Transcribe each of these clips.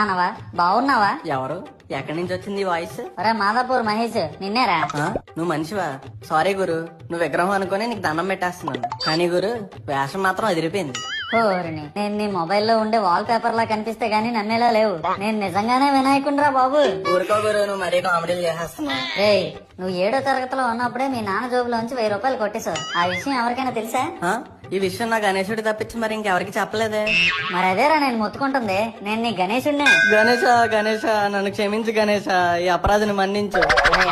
అన్నవా బాగున్నావా? ఎవరు? ఎక్కడి నుంచి వచ్చింది ఈ వాయిస్? ఒరే మాదాపూర్ మహేష్ నిన్నేరా? నువ్వు మనిషివా? సారీ గురు, నువ్వు విగ్రహం అనుకుని నీకు దండం పెట్టేస్తున్నాను. కానీ గురు, వేషం మాత్రం అదిరిపోయింది. ఓరిని, నేను నీ మొబైల్లో ఉండే వాల్ పేపర్ లా కనిపిస్తే గానీ నమ్మేలా లేవు. నేను నిజంగానే వినాయకుండ్రా బాబు. ఊరుకో గురు, నువ్వు మరీ కామెడీలు చేసేస్తున్నావు. రేయ్, నువ్వు 7వ తరగతిలో ఉన్నప్పుడే మీ నాన్న జోబులోంచి 1000 రూపాయలు కొట్టేశావు. ఆ విషయం ఎవరికైనా తెలుసా? ఈ విషయం నా గణేశుడి తప్పించి మరి ఇంకెవరికి చెప్పలేదే. మరి అదేరా నేను మొత్తుకుంటుంది. నేను నీ గణేశుడినే. గణేశ గణేశ, నన్ను క్షమించు గణేశ, ఈ అపరాధిని మన్నించు.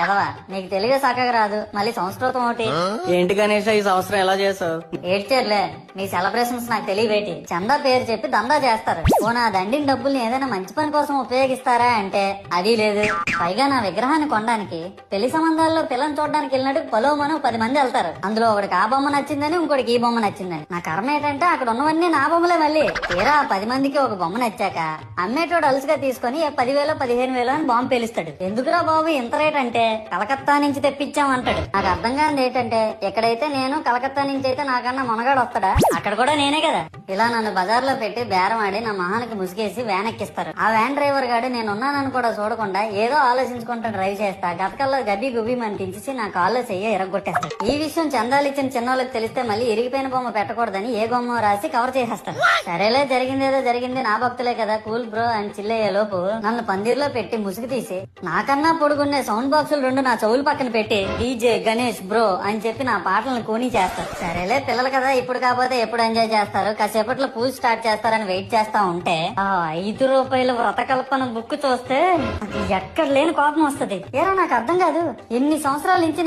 ఎదవా, నీకు తెలుగే చక్కగా రాదు, మళ్ళీ సంస్కృతం ఒకటి. ఏంటి గణేశ ఈ సంవత్సరం ఎలా చేసావు? ఏడ్చేర్లే, మీ సెలబ్రేషన్స్ నాకు తెలియబేటి. చందా పేరు చెప్పి దందా చేస్తారు. ఓ నా దండిన డబ్బుల్ని ఏదైనా మంచి పని కోసం ఉపయోగిస్తారా అంటే అది లేదు. పైగా నా విగ్రహాన్ని కొనడానికి పెళ్లి సంబంధాల్లో పిల్లని చూడడానికి వెళ్ళినట్టు పలోమను 10 మంది వెళ్తారు. అందులో ఒకడికి ఆ బొమ్మ నచ్చిందని, ఇంకోటికి ఈ బొమ్మ నచ్చిందని. నా కర్మ ఏంటంటే అక్కడ ఉన్నవన్నీ నా బొమ్మలే. మళ్ళీ తీరా 10 మందికి ఒక బొమ్మ నచ్చాక అమ్మేటోడు అలుసుగా తీసుకుని 10,000 15,000 అని బాంబు పేలుస్తాడు. ఎందుకురా బాబు ఇంత రేట్ అంటే కలకత్తా నుంచి తెప్పించామంటాడు. నాకు అర్థం కానిది ఏంటంటే ఎక్కడైతే నేను కలకత్తా నుంచి అయితే నాకన్నా మొనగాడు వస్తాడా, అక్కడ కూడా నేనే కదా. ఇలా నన్ను బజార్ లో పెట్టి బేరం ఆడి నా మొహానికి ముసుగేసి వ్యాన్ ఎక్కిస్తారు. ఆ వ్యాన్ డ్రైవర్ గాడు నేనున్నానని కూడా చూడకుండా ఏదో ఆలోచించుకుంటూ డ్రైవ్ చేస్తా గతకల్లా గబ్బి గుబ్బి అని తించేసి నా కాల్లో చెయ్యి ఎరగొట్టేస్తాడు. ఈ విషయం చందాలు ఇచ్చిన చిన్నోళ్ళకి తెలిస్తే మళ్ళీ ఇరిగిపోయిన బొమ్మ పెట్టకూడదని ఏ బొమ్మ రాసి కవర్ చేసేస్తాడు. సరేలే, జరిగిందేదో జరిగింది, నా భక్తులే కదా, కూల్ బ్రో అని చిల్లయ్యే లోపు నన్ను పందిర్లో పెట్టి ముసుగు తీసి నాకన్నా పొడుగున్నే సౌండ్ బాక్సులు 2 నా చెవులు పక్కన పెట్టి డీజే గణేష్ బ్రో అని చెప్పి నా పాటలను కూని చేస్తారు. సరేలే పిల్లలు కదా, ఇప్పుడు కాకపోతే ఎప్పుడు ఎంజాయ్ చేస్తారు, కాసేపట్లో పూజ స్టార్ట్ చేస్తారని వెయిట్ చేస్తా ఉంటే ఆ 5 రూపాయల వ్రతకల్పన బుక్ చూస్తే ఎక్కడ లేని కోపం వస్తుంది. ఏరా నాకు అర్థం కాదు, ఎన్ని సంవత్సరాల నుంచి